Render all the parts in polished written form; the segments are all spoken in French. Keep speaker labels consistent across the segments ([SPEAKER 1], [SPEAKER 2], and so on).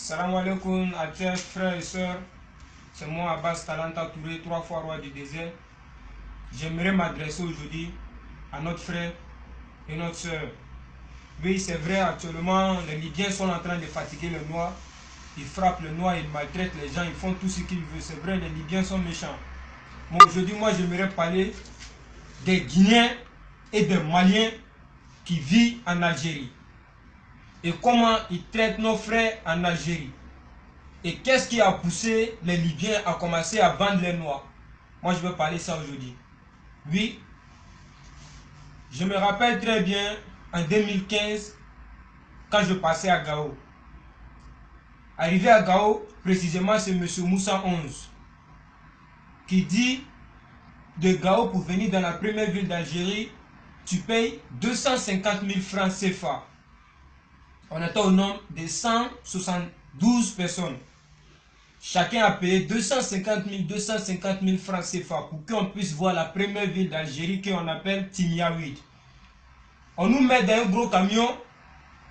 [SPEAKER 1] Salam alaikum à chers frères et sœurs. C'est moi Abbas Talanta Touré, 3 fois roi du désert. J'aimerais m'adresser aujourd'hui à notre frère et notre sœur. Oui, c'est vrai, actuellement, les Libyens sont en train de fatiguer le noir. Ils frappent le noir, ils maltraitent les gens, ils font tout ce qu'ils veulent. C'est vrai, les Libyens sont méchants. Mais aujourd'hui, moi, j'aimerais parler des Guinéens et des Maliens qui vivent en Algérie. Et comment ils traitent nos frères en Algérie. Et qu'est-ce qui a poussé les Libyens à commencer à vendre les noirs? Moi, je vais parler ça aujourd'hui. Oui, je me rappelle très bien, en 2015, quand je passais à Gao. Arrivé à Gao, précisément, c'est M. Moussa 11 qui dit de Gao pour venir dans la première ville d'Algérie, tu payes 250 000 francs CFA. On était au nombre de 172 personnes. Chacun a payé 250 000 francs CFA pour qu'on puisse voir la première ville d'Algérie qu'on appelle Timiaouid. On nous met dans un gros camion,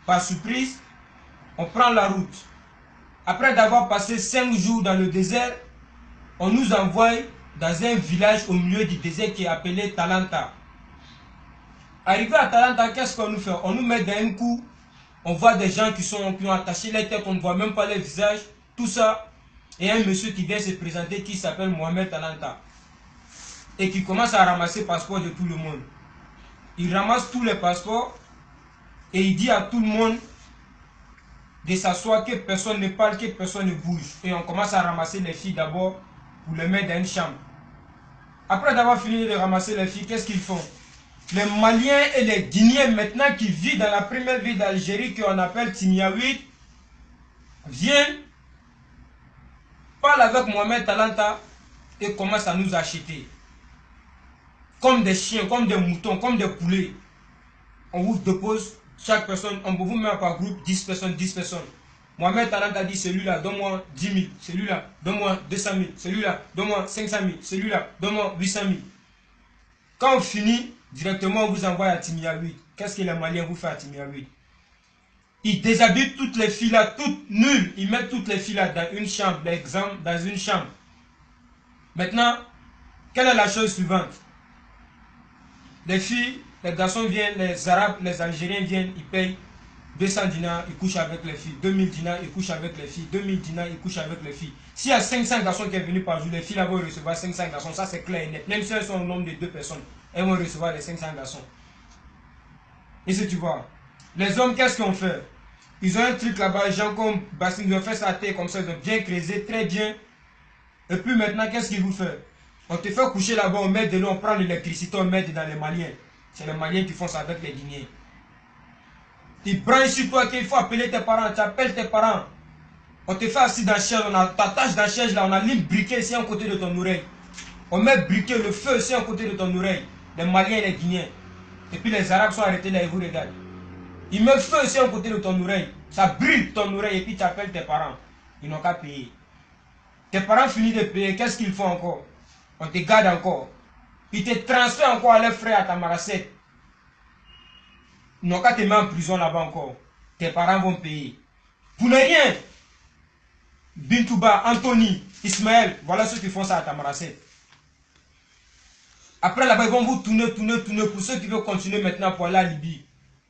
[SPEAKER 1] par surprise, on prend la route. Après d'avoir passé 5 jours dans le désert, on nous envoie dans un village au milieu du désert qui est appelé Talanta. Arrivé à Talanta, qu'est-ce qu'on nous fait? On nous met dans un coup, on voit des gens qui ont attaché les têtes, on ne voit même pas les visages, tout ça. Et un monsieur qui vient se présenter qui s'appelle Mohamed Talanta et qui commence à ramasser les passeports de tout le monde. Il ramasse tous les passeports et il dit à tout le monde de s'asseoir, que personne ne parle, que personne ne bouge. Et on commence à ramasser les filles d'abord pour les mettre dans une chambre. Après d'avoir fini de ramasser les filles, qu'est-ce qu'ils font? Les Maliens et les Guinéens maintenant qui vivent dans la première ville d'Algérie qu'on appelle Timiaouid viennent, parlent avec Mohamed Talanta et commencent à nous acheter. Comme des chiens, comme des moutons, comme des poulets. On vous dépose, chaque personne, on vous met par groupe, 10 personnes, 10 personnes. Mohamed Talanta dit, celui-là, donne-moi 10 000, celui-là, donne-moi 200 000, celui-là, donne-moi 500 000, celui-là, donne-moi 800 000. Quand on finit, directement on vous envoie à Timiaouid. Qu'est-ce que les Maliens vous font à Timiaouid? Ils déshabitent toutes les filles là, toutes nulles. Ils mettent toutes les filles là dans une chambre, d'exemple, dans une chambre. Maintenant, quelle est la chose suivante? Les filles, les garçons viennent, les Arabes, les Algériens viennent, ils payent 200 dinars, ils couchent avec les filles. 2000 dinars, ils couchent avec les filles. 2000 dinars, ils couchent avec les filles. S'il y a 500 garçons qui sont venus par jour, les filles là vont recevoir 500 garçons. Ça c'est clair et net. Même si elles sont au nombre de 2 personnes, elles vont recevoir les 500 garçons. Et si tu vois, les hommes, qu'est-ce qu'ils ont fait? Ils ont un truc là-bas, les gens comme Bassin, ils ont fait sa tête comme ça, ils ont bien creusé, très bien. Et puis maintenant, qu'est-ce qu'ils vous font? On te fait coucher là-bas, on met de l'eau, on prend l'électricité, on met dans les Maliens. C'est les Maliens qui font ça avec les Guinéens. Ils branchent sur toi qu'il faut appeler tes parents, tu appelles tes parents. On te fait assis dans la chaise, on t'attache dans la chaise là, on a mis briquet ici à côté de ton oreille. On met briquet, le feu ici à côté de ton oreille. Les Maliens et les Guinéens. Et puis les Arabes sont arrêtés là, ils vous regardent. Ils mettent feu ici à côté de ton oreille. Ça brûle ton oreille et puis tu appelles tes parents. Ils n'ont qu'à payer. Tes parents finissent de payer, qu'est-ce qu'ils font encore? On te garde encore. Ils te transfèrent encore à leurs frères à ta maracette. Ils n'ont qu'à te mettre en prison là-bas encore. Tes parents vont payer. Pour ne rien. Bintouba, Anthony, Ismaël, voilà ceux qui font ça à ta maracette. Après là-bas, ils vont vous tourner. Pour ceux qui veulent continuer maintenant pour aller à Libye,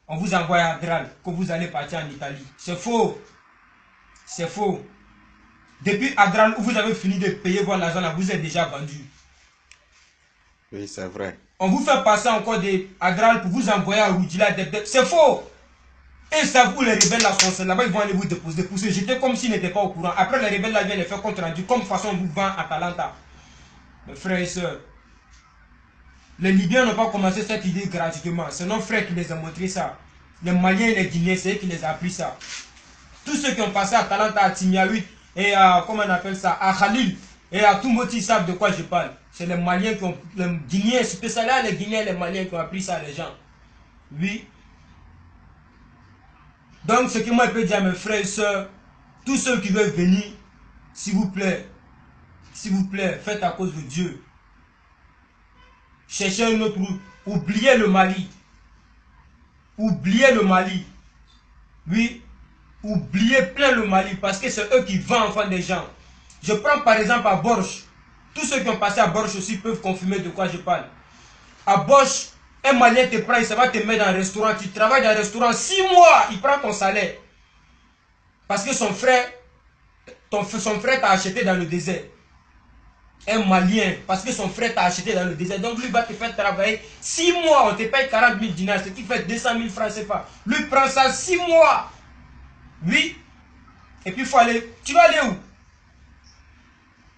[SPEAKER 1] on vous envoie à Adral, que vous allez partir en Italie. C'est faux. C'est faux. Depuis Adral, où vous avez fini de payer votre argent là, vous êtes déjà vendu.
[SPEAKER 2] Oui, c'est vrai.
[SPEAKER 1] On vous fait passer encore des Adral pour vous envoyer à Roudila. C'est faux. Et ça, vous les rebelles là sont là-bas, ils vont aller vous déposer. Pour se jeter comme s'ils n'étaient pas au courant. Après, les rebelles là viennent les faire compte rendu. Comme façon, on vous vend à Talanta. Mes frères et sœurs, les Libyens n'ont pas commencé cette idée gratuitement. C'est nos frères qui les ont montré ça. Les Maliens et les Guinéens, c'est eux qui les ont appris ça. Tous ceux qui ont passé à Talanta, à Timiaouid et à, comment on appelle ça, à Khalil et à Toumoti savent de quoi je parle. C'est les Maliens qui ont, les Guinéens, spécialement les Guinéens et les Maliens qui ont appris ça à les gens. Oui. Donc, ce que moi je peux dire à mes frères et sœurs, tous ceux qui veulent venir, s'il vous plaît, faites à cause de Dieu. Cherchez une autre route. Oubliez le Mali. Oubliez le Mali. Oui. oubliez plein le Mali parce que c'est eux qui vendent enfin des gens. Je prends par exemple à Borch. Tous ceux qui ont passé à Borch aussi peuvent confirmer de quoi je parle. À Borch, un Malien te prend, il va te mettre dans un restaurant. Tu travailles dans un restaurant 6 mois, il prend ton salaire. Parce que son frère t'a acheté dans le désert. Un Malien, parce que son frère t'a acheté dans le désert. Donc lui va te faire travailler 6 mois. On te paye 40 000 dinars, ce qui fait 200 000 francs CFA. Lui prend ça 6 mois. Oui. Et puis il faut aller. Tu vas aller où?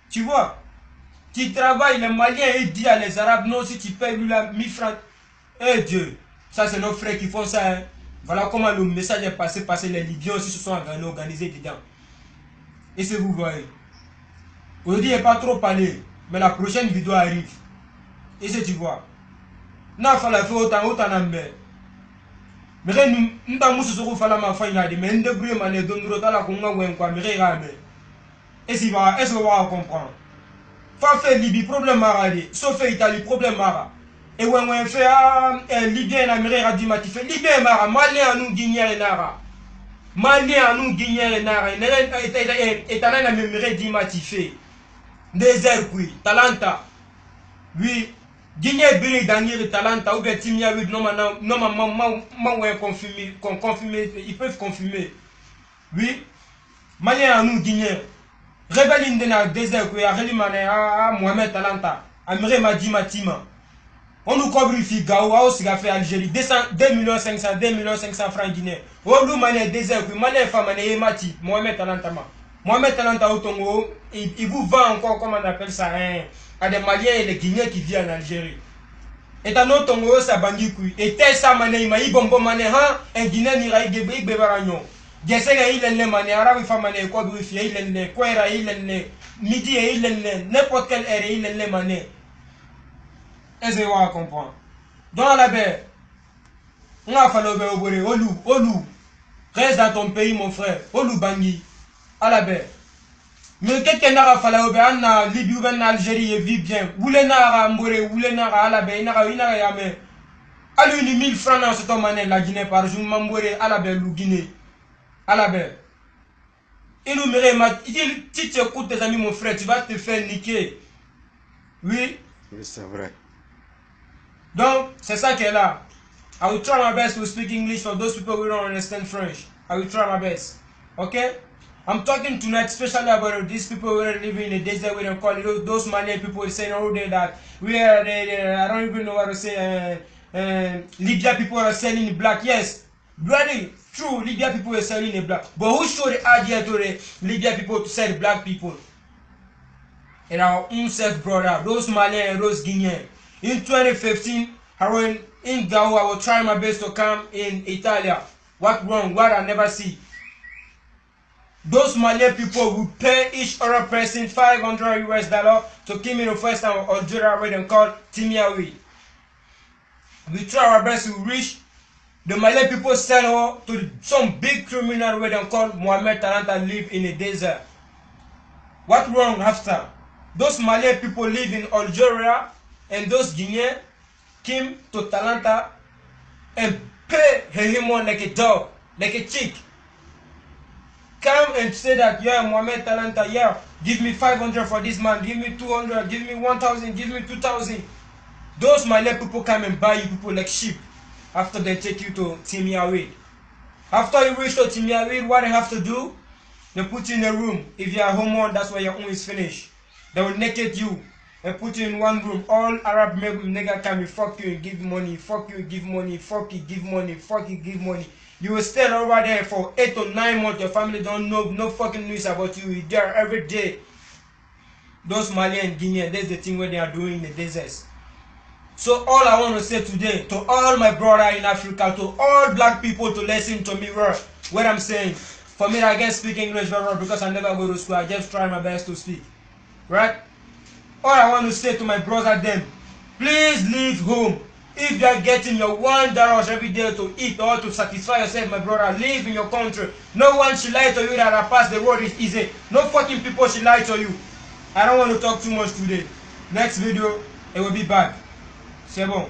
[SPEAKER 1] Tu vois? Tu travailles, les Maliens, il dit à les Arabes, non, si tu payes lui là 1000 francs. Eh Dieu, ça c'est nos frères qui font ça. Hein. Voilà comment le message est passé, parce que les Libyens aussi se sont organisés dedans. Et c'est vous voyez. Aujourd'hui, il n'y a pas trop parlé, mais la prochaine vidéo arrive. Et c'est tu vois. N'a pas la fait autant d'ambé. Mais nous avons ce que fala ma faille là, mais nous devrions maner donner la conga ou quoi, mais regarde. Et si va, est-ce que va comprendre? Fa fait Libye problème maradi, sauf Italie problème mara. Et when fait Libyen Amérique a dit mati fait Libyen mara, Malien nous Guinéen nara. Malien nous Guinéen nara, et t'as la même dit mati fait. Désert oui, Talanta. Oui, Guinée Biri Daniel Talanta ou bien Timia oui non confirmer, ils peuvent confirmer. Oui, Malien nous Guinéen. Rebelle dans le désert que a Mohamed Talanta, Amire Madi Matima. On nous couvre ici Gaou, ce qu'a fait Algérie, 2 500 francs guinéens. On nous Malais désert que Malais femme Mati, Mohamed Talanta. Mohamed Talanta au Tongo, il vous vend encore, comment on appelle ça, hein, à des Maliens et des Guinéens qui vivent en Algérie. Et dans notre Tongo, ça bangi kui. Et tel ça mané, il m'a dit bon mané, hein, un Guinéen n'ira y gébé, bébaragnon. Gesega il est mané, arabe famane, quoi brifier, il est, quoi il est, midi il est, n'importe quelle heure il est mané. Est-ce que vous comprenez? Dans la baie, on a fallu obéir, Olou, reste dans ton pays mon frère, Olou Bangui, à la baie. Mais quelqu'un n'a fallu obéir, on a Libye, on a Algérie, et vit bien. Oulenara, Mbouré, Oulenara, à la baie, il n'a rien mais. À lui, 1000 francs dans cette monnaie, la Guinée par jour, Mbouré, à la baie, le Guinée. À la baie. Il nous mérite, si tu écoutes tes amis, mon frère, tu vas te faire niquer. Oui.
[SPEAKER 2] Oui, c'est vrai.
[SPEAKER 1] Donc, c'est ça qui est là. I will try my best to speak English for those people who don't understand French. I will try my best. Okay? I'm talking tonight especially about these people who are living in the desert, we don't call it, those Malian people saying all day that we are, I don't even know what to say, Libya people are selling black. Yes, bloody true, Libya people are selling the black. But who showed the idea to the Libya people to sell black people? And our own self brother, those Malian and those Guinean. In 2015, I went in Gao, I was trying my best to come in Italia. What wrong? What I never see. Those Malian people will pay each other person $500 US to come in the first time of Algeria where they call Timiawi. We try our best to reach the Malian people sell to some big criminal where they call Mohamed Talanta live in the desert. What wrong after? Those Malian people live in Algeria and those Guineans came to Talanta and pay him on like a dog, like a chick. Come and say that, yeah, Mohamed Talanta, yeah, give me 500 for this man, give me 200, give me 1,000, give me 2,000. Those Malian people come and buy you people like sheep after they take you to Timiawi. After you reach to Timiawi, what they have to do? They put you in a room. If you are homo, that's why your home is finished. They will naked you and put you in one room. All Arab nigga come and fuck you and give money, fuck you, give money, fuck you, give money, fuck you, give money. You will stay over there for 8 to 9 months. Your family don't know no fucking news about you. You're there every day. Those Mali and Guinea, that's the thing where they are doing in the deserts. So all I want to say today, to all my brother in Africa, to all black people to listen to me what I'm saying. For me, I can't speak English very well because I never go to school. I just try my best to speak. Right? All I want to say to my brother them, please leave home. If you are getting your $1 every day to eat or to satisfy yourself, my brother, live in your country. No one should lie to you that I pass the road is easy. No fucking people should lie to you. I don't want to talk too much today. Next video, it will be back. C'est bon.